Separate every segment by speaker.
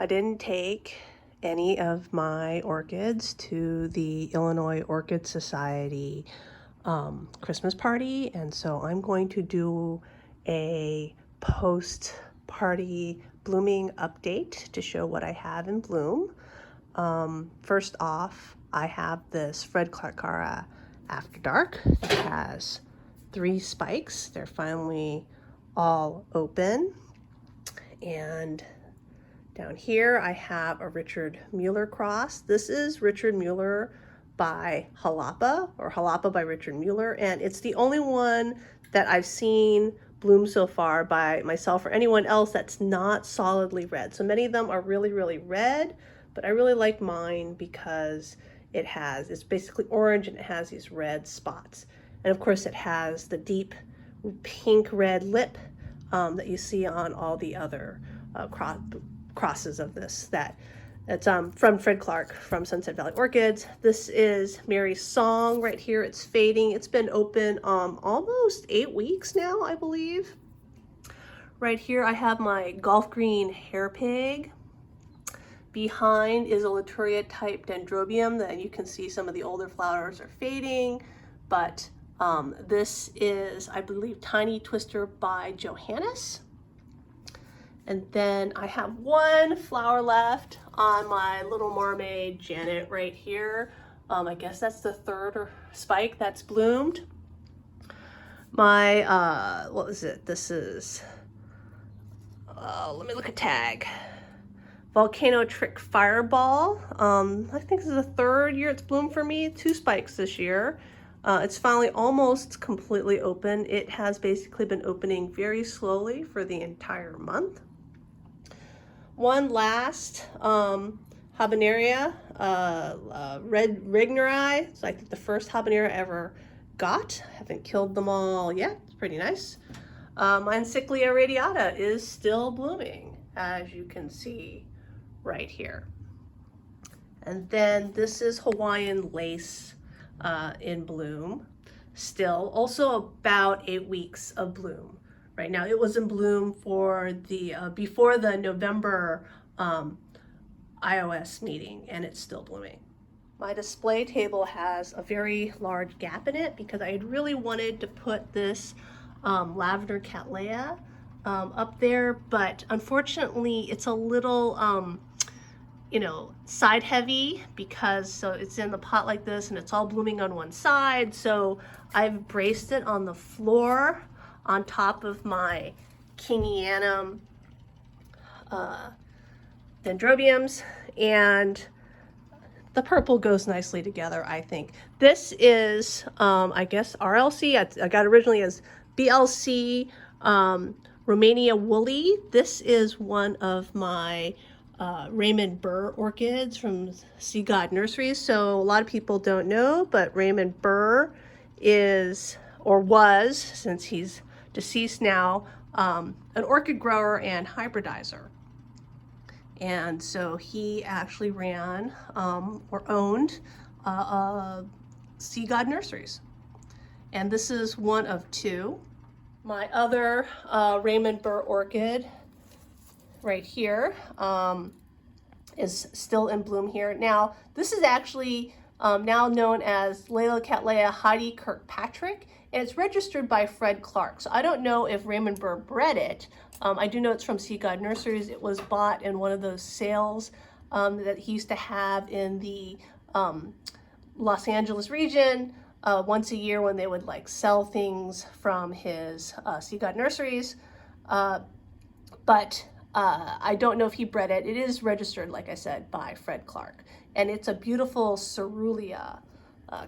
Speaker 1: I didn't take any of my orchids to the Illinois Orchid Society Christmas party, and so I'm going to do a post-party blooming update to show what I have in bloom. First off, I have this Fred Clark After Dark. It has 3 spikes. They're finally all open. And down here I have a Richard Mueller cross. This is Richard Mueller by Jalapa, or Jalapa by Richard Mueller, and it's the only one that I've seen bloom so far by myself or anyone else that's not solidly red. So many of them are really, really red, but I really like mine because it's basically orange and it has these red spots. And of course it has the deep pink red lip that you see on all the other crosses of this. That's from Fred Clark from Sunset Valley Orchids. This is Mary's Song right here. It's fading. It's been open almost 8 weeks now, I believe. Right here I have my golf green hair pig. Behind is a Laturia type dendrobium that you can see some of the older flowers are fading, but this is, I believe, Tiny Twister by Johannes. And then I have 1 flower left on my Little Mermaid Janet right here. I guess that's the 3rd spike that's bloomed. My, what was it? This is, let me look at tag. Volcano Trick Fireball. I think this is the 3rd year it's bloomed for me. 2 spikes this year. It's finally almost completely open. It has basically been opening very slowly for the entire month. One last habanera, red Rigneri. It's like the first habanera I ever got. I haven't killed them all yet. It's pretty nice. My Encyclia radiata is still blooming, as you can see right here. And then this is Hawaiian lace in bloom still, also about 8 weeks of bloom right now. It was in bloom for the before the November iOS meeting, and it's still blooming. My display table has a very large gap in it because I had really wanted to put this lavender cattleya up there, but unfortunately it's a little side heavy because so it's in the pot like this and it's all blooming on one side. So I've braced it on the floor on top of my Kingianum dendrobiums, and the purple goes nicely together, I think. This is, I guess, RLC. I got originally as BLC Romania Woolly. This is one of my Raymond Burr orchids from Sea God Nurseries. So a lot of people don't know, but Raymond Burr is, or was, since he's deceased now, an orchid grower and hybridizer. And so he actually ran or owned Sea God Nurseries. And this is one of 2. My other Raymond Burr orchid right here is still in bloom here. Now, this is actually now known as Layla Cattleya Heidi Kirkpatrick, and it's registered by Fred Clark. So I don't know if Raymond Burr bred it. I do know it's from Sea God Nurseries. It was bought in one of those sales that he used to have in the Los Angeles region once a year when they would like sell things from his Sea God Nurseries. But I don't know if he bred it. It is registered, like I said, by Fred Clark. And it's a beautiful Cerulean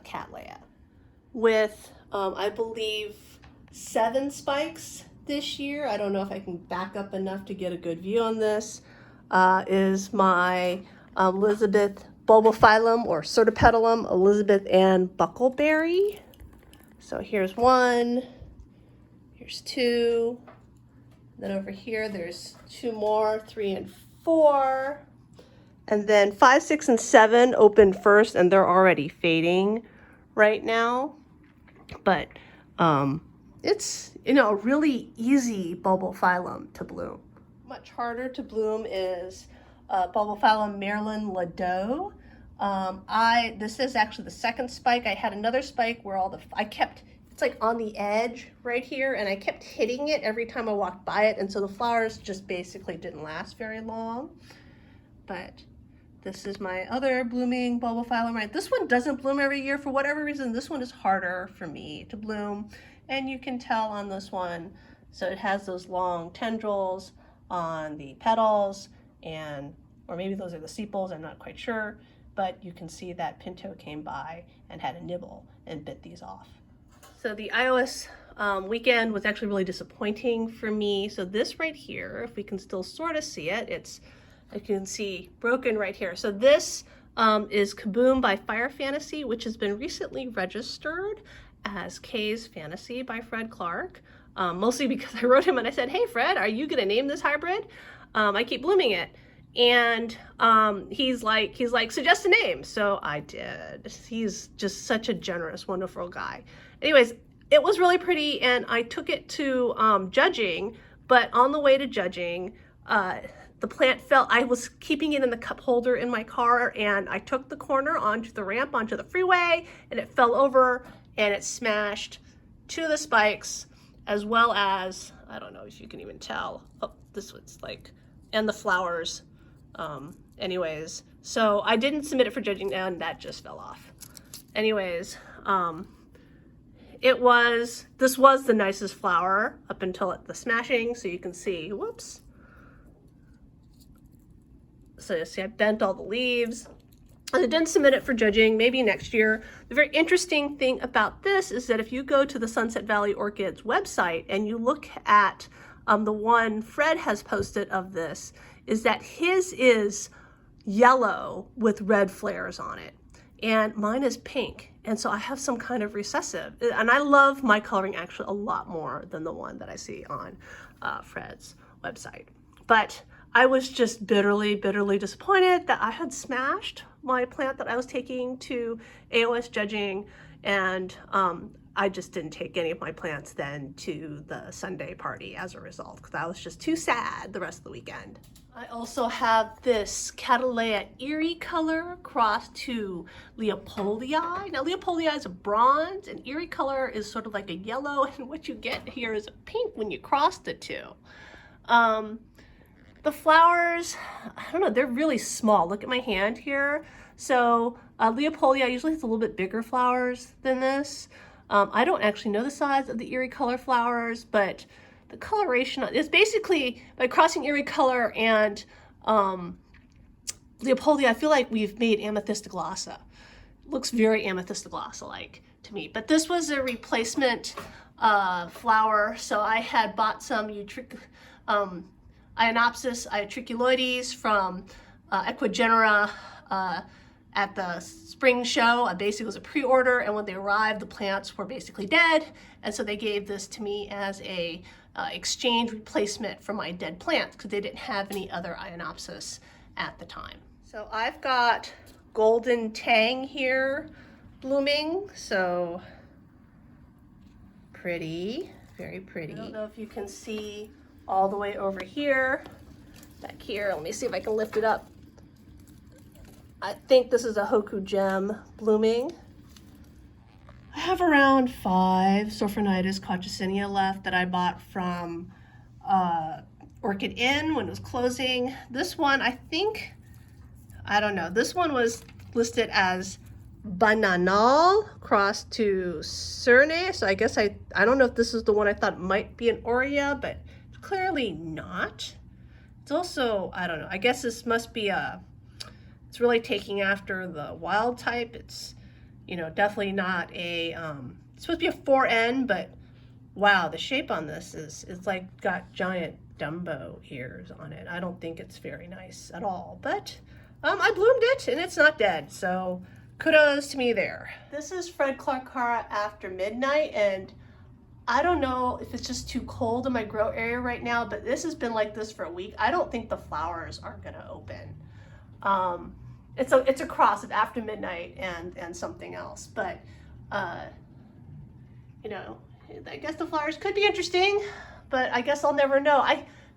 Speaker 1: cattleya with, I believe, 7 spikes this year. I don't know if I can back up enough to get a good view on this. Is my Elizabeth bulbophyllum or Certopetalum Elizabeth Ann Buckleberry. So here's 1, here's 2. Then over here, there's 2 more, 3 and 4. And then 5, 6, and 7 opened first, and they're already fading right now. But it's, a really easy bulbophyllum to bloom. Much harder to bloom is Bulbophyllum Maryland Ladeau. This is actually the second spike. I had another spike where it's like on the edge right here, and I kept hitting it every time I walked by it, and so the flowers just basically didn't last very long. But this is my other blooming Bulbophyllum. Right, this one doesn't bloom every year for whatever reason. This one is harder for me to bloom, and you can tell on this one. So it has those long tendrils on the petals, or maybe those are the sepals, I'm not quite sure, but you can see that Pinto came by and had a nibble and bit these off. So the iOS weekend was actually really disappointing for me. So this right here, if we can still sort of see it, you can see broken right here. So this is Kaboom by Fire Fantasy, which has been recently registered as Kay's Fantasy by Fred Clark. Mostly because I wrote him and I said, hey Fred, are you gonna name this hybrid? I keep blooming it. And he's like, suggest a name. So I did. He's just such a generous, wonderful guy. Anyways, it was really pretty, and I took it to judging, but on the way to judging, the plant fell. I was keeping it in the cup holder in my car, and I took the corner onto the ramp, onto the freeway, and it fell over, and it smashed two of the spikes, as well as, I don't know if you can even tell, this was like, and the flowers. Anyways, so I didn't submit it for judging, and that just fell off. Anyways, this was the nicest flower up until the smashing, so you can see, whoops. So you see I bent all the leaves. And I didn't submit it for judging, maybe next year. The very interesting thing about this is that if you go to the Sunset Valley Orchids website and you look at the one Fred has posted of this, is that his is yellow with red flares on it. And mine is pink. And so I have some kind of recessive. And I love my coloring actually a lot more than the one that I see on Fred's website. But I was just bitterly, bitterly disappointed that I had smashed my plant that I was taking to AOS judging, and I just didn't take any of my plants then to the Sunday party as a result, because I was just too sad the rest of the weekend. I also have this Cattleya Erie color crossed to Leopoldii. Now Leopoldii is a bronze, and Erie color is sort of like a yellow, and what you get here is a pink when you cross the two. The flowers, I don't know, they're really small. Look at my hand here. So Leopoldii usually has a little bit bigger flowers than this. I don't actually know the size of the Erie color flowers, but the coloration is basically, by crossing Erie color and Leopoldii, I feel like we've made amethystoglossa. Looks very amethystoglossa-like to me. But this was a replacement flower, so I had bought some Ionopsis iatriculoides from Equigenera at the spring show. Basically, it was a pre-order, and when they arrived, the plants were basically dead, and so they gave this to me as a exchange replacement for my dead plants because they didn't have any other Ionopsis at the time. So I've got Golden Tang here blooming, so pretty, very pretty. I don't know if you can see all the way over here, back here. Let me see if I can lift it up. I think this is a Hoku Gem blooming. I have around 5 Sophronitis coccinea left that I bought from Orchid Inn when it was closing. This one, I think, I don't know. This one was listed as Bananal crossed to Cerne. So I guess I don't know if this is the one I thought might be an Aurea, but clearly not. It's also, I don't know, I guess this must be it's really taking after the wild type. It's, you know, definitely not a, it's supposed to be a 4N, but wow, the shape on this is like got giant Dumbo ears on it. I don't think it's very nice at all, but I bloomed it and it's not dead, so kudos to me there. This is Fred Clarkara After Midnight, and I don't know if it's just too cold in my grow area right now, but this has been like this for a week. I don't think the flowers are gonna open. It's a cross of After Midnight and something else, but you know, I guess the flowers could be interesting, but I guess I'll never know.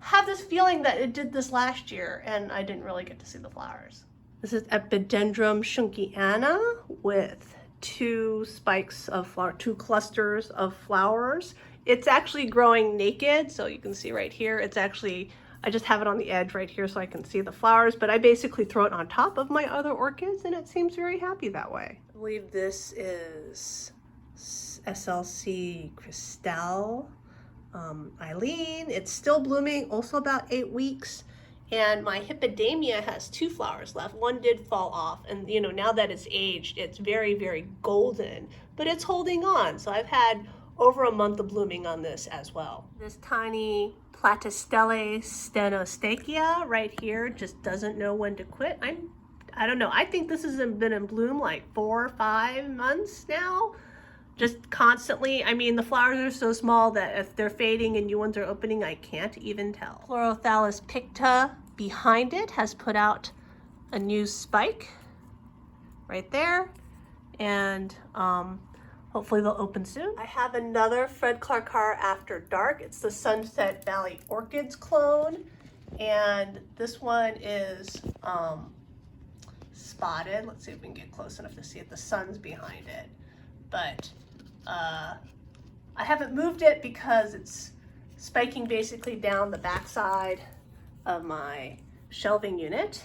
Speaker 1: have this feeling that it did this last year and I didn't really get to see the flowers. This is Epidendrum Schunkiana with two spikes of flower, two clusters of flowers. It's actually growing naked, so you can see right here, it's actually, I just have it on the edge right here so I can see the flowers, but I basically throw it on top of my other orchids and it seems very happy that way. I believe this is SLC Cristal Eileen. It's still blooming, also about 8 weeks. And my Hippodamia has 2 flowers left. One did fall off, and you know, now that it's aged, it's very, very golden, but it's holding on. So I've had over a month of blooming on this as well. This tiny Platystelle stenostachya right here just doesn't know when to quit. I don't know. I think this has been in bloom like 4 or 5 months now. Just constantly. I mean, the flowers are so small that if they're fading and new ones are opening, I can't even tell. Chlorothallis picta behind it has put out a new spike right there, and hopefully they'll open soon. I have another Fred Clarkara After Dark. It's the Sunset Valley Orchids clone, and this one is spotted. Let's see if we can get close enough to see it. The sun's behind it, but I haven't moved it because it's spiking basically down the backside of my shelving unit,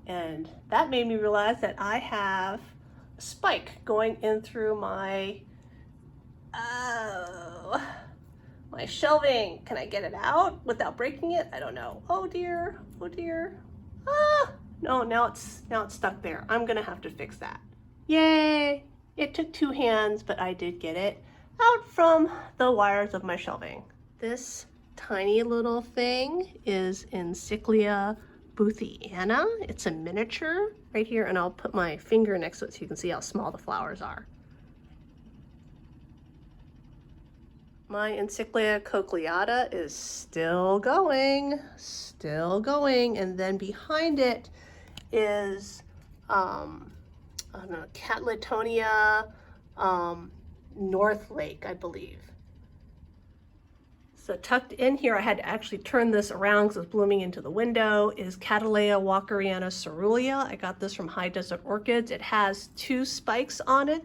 Speaker 1: and that made me realize that I have a spike going in through my my shelving. Can I get it out without breaking it? I don't know. Oh dear, oh dear. No, now it's stuck there. I'm gonna have to fix that. Yay! It took 2 hands, but I did get it out from the wires of my shelving. This tiny little thing is Encyclia Boothiana. It's a miniature right here, and I'll put my finger next to it so you can see how small the flowers are. My Encyclia cochleata is still going, and then behind it is I don't know, Catletonia North Lake, I believe. So tucked in here, I had to actually turn this around because it's blooming into the window, is Cattleya walkeriana cerulean. I got this from High Desert Orchids. It has 2 spikes on it.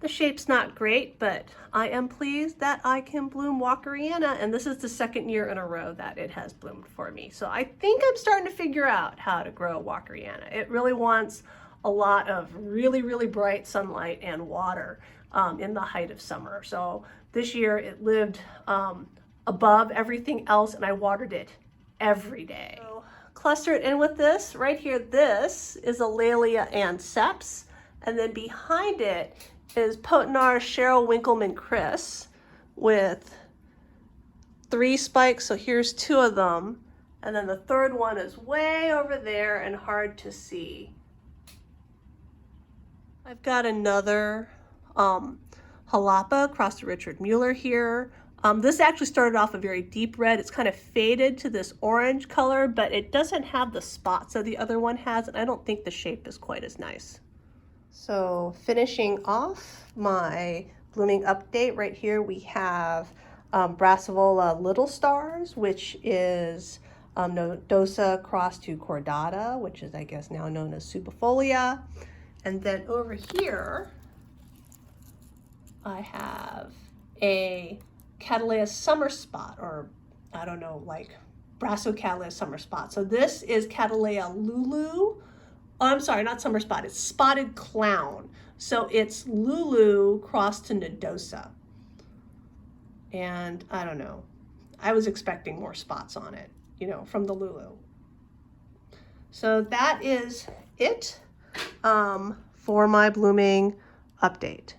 Speaker 1: The shape's not great, but I am pleased that I can bloom walkeriana, and this is the 2nd year in a row that it has bloomed for me. So I think I'm starting to figure out how to grow walkeriana. It really wants a lot of really, really bright sunlight and water in the height of summer. So this year it lived above everything else, and I watered it every day. So cluster it in with this. Right here, this is Eulalia anceps, and then behind it is Potenar Cheryl Winkleman Chris with 3 spikes. So here's 2 of them. And then the 3rd one is way over there and hard to see. I've got another Jalapa across to Richard Mueller here. This actually started off a very deep red. It's kind of faded to this orange color, but it doesn't have the spots that the other one has, and I don't think the shape is quite as nice. So finishing off my blooming update, right here we have Brassavola Little Stars, which is Nodosa cross to Cordata, which is I guess now known as Subifolia. And then over here, I have a Cattleya Summer Spot, or I don't know, like Brassocatleya Summer Spot. So this is Cattleya Lulu. Oh, I'm sorry, not Summer Spot, it's Spotted Clown. So it's Lulu crossed to Nodosa. And I don't know, I was expecting more spots on it, you know, from the Lulu. So that is it for my blooming update.